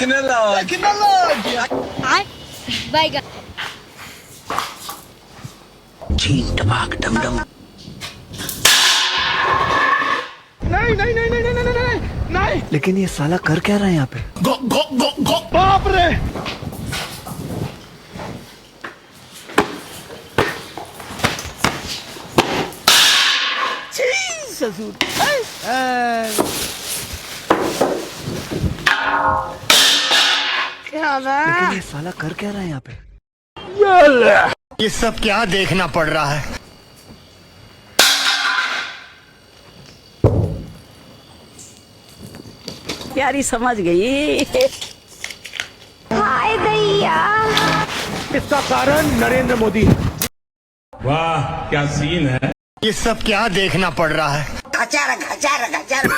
Tecnologia. Ay, बैगन चीन टपाक डम डम। नहीं नहीं नहीं नहीं नहीं नहीं नहीं नहीं। लेकिन ये साला कर क्या रहा है यहाँ पे? गो गो गो गो बाप रे। ससुर क्या लेकिन ये साला कर क्या रहा है यहाँ पे? ये सब क्या देखना पड़ रहा है? प्यारी समझ गई। हाय दैया इसका कारण नरेंद्र मोदी। वाह क्या सीन है। ये सब क्या देखना पड़ रहा है? खचारा खचारा खचारा।